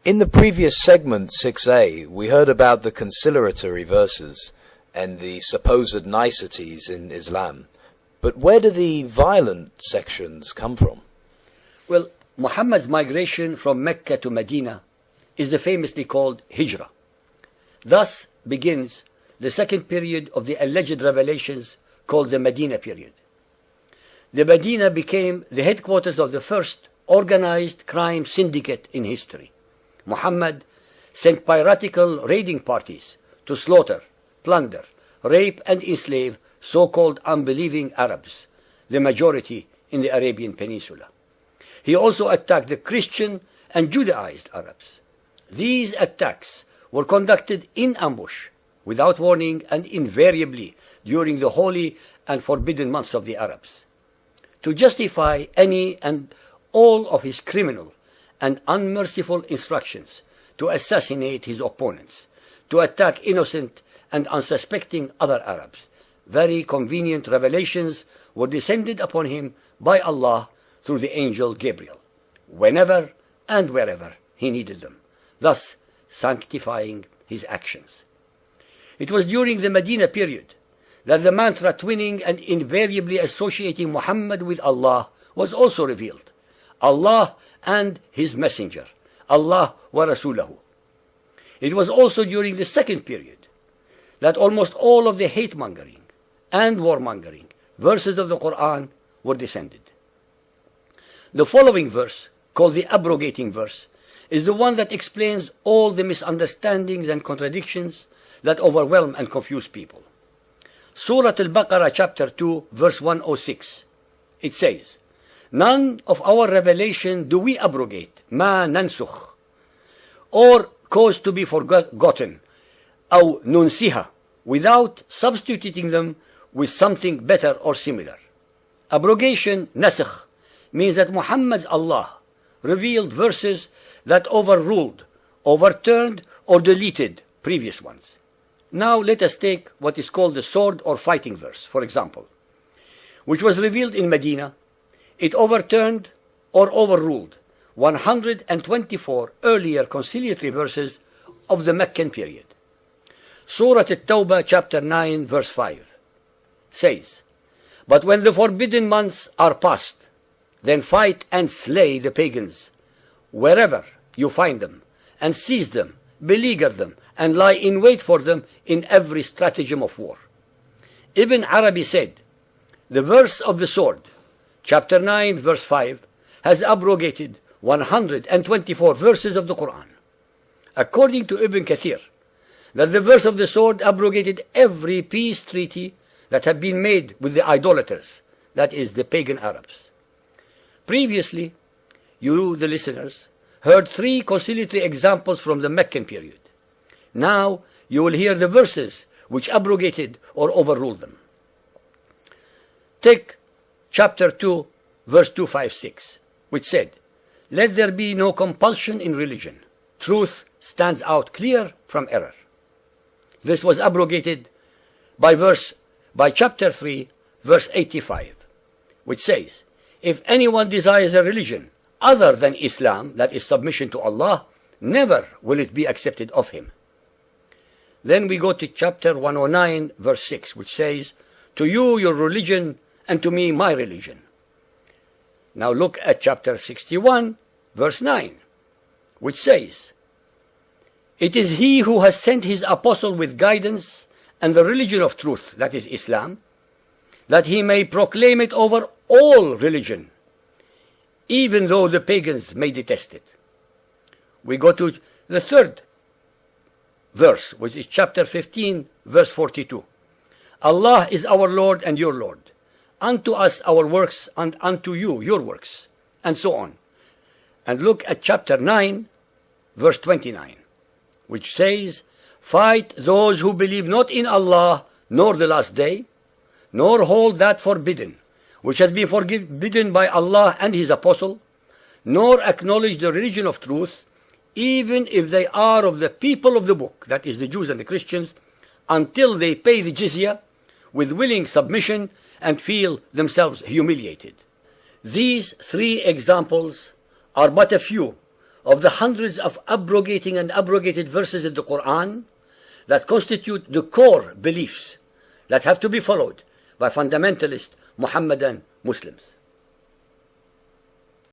In the previous segment 6a, we heard about the conciliatory verses and the supposed niceties in Islam. But where do the violent sections come from? Well, Muhammad's migration from Mecca to Medina is the famously called Hijrah. Thus begins the second period of the alleged revelations called the Medina period. The Medina became the headquarters of the first organized crime syndicate in history. Muhammad sent piratical raiding parties to slaughter, plunder, rape and enslave so-called unbelieving Arabs, the majority in the Arabian Peninsula. He also attacked the Christian and Judaized Arabs. These attacks were conducted in ambush, without warning, and invariably during the holy and forbidden months of the Arabs. To justify any and all of his criminal and unmerciful instructions to assassinate his opponents, to attack innocent and unsuspecting other Arabs, very convenient revelations were descended upon him by Allah through the angel Gabriel, whenever and wherever he needed them, thus sanctifying his actions. It was during the Medina period that the mantra twinning and invariably associating Muhammad with Allah was also revealed. Allah and His Messenger, Allah wa Rasulahu. It was also during the second period that almost all of the hate-mongering and warmongering verses of the Quran were descended. The following verse, called the abrogating verse, is the one that explains all the misunderstandings and contradictions that overwhelm and confuse people. Surah Al-Baqarah chapter 2 verse 106. It says, "None of our revelation do we abrogate, ma nansukh, or cause to be forgotten, aw nunsiha, without substituting them with something better or similar." Abrogation, nasakh, means that Muhammad's Allah revealed verses that overruled, overturned, or deleted previous ones. Now let us take what is called the sword or fighting verse, for example, which was revealed in Medina. It overturned or overruled 124 earlier conciliatory verses of the Meccan period. Surah At-Tawbah chapter 9 verse 5 says, "But when the forbidden months are past, then fight and slay the pagans wherever you find them, and seize them, beleaguer them, and lie in wait for them in every stratagem of war." Ibn Arabi said, the verse of the sword, chapter 9 verse 5, has abrogated 124 verses of the Quran. According to Ibn Kathir, that the verse of the sword abrogated every peace treaty that had been made with the idolaters, that is, the pagan Arabs. Previously, you, the listeners, heard 3 conciliatory examples from the Meccan period. Now you will hear the verses which abrogated or overruled them. Take chapter 2, verse 256, which said, "Let there be no compulsion in religion. Truth stands out clear from error." This was abrogated by chapter 3, verse 85, which says, "If anyone desires a religion other than Islam, that is submission to Allah, never will it be accepted of him." Then we go to chapter 109, verse 6, which says, "To you your religion, and to me my religion." Now look at chapter 61, verse 9, which says, "It is He who has sent His apostle with guidance and the religion of truth, that is Islam, that He may proclaim it over all religion, even though the pagans may detest it." We go to the third verse, which is chapter 15, verse 42. "Allah is our Lord and your Lord. Unto us our works, and unto you your works," and so on. And look at chapter 9, verse 29, which says, "Fight those who believe not in Allah nor the last day, nor hold that forbidden which has been forbidden by Allah and His apostle, nor acknowledge the religion of truth, even if they are of the people of the book," that is the Jews and the Christians, "until they pay the jizya with willing submission and feel themselves humiliated." These 3 examples are but a few of the hundreds of abrogating and abrogated verses in the Quran that constitute the core beliefs that have to be followed by fundamentalist Muhammadan Muslims.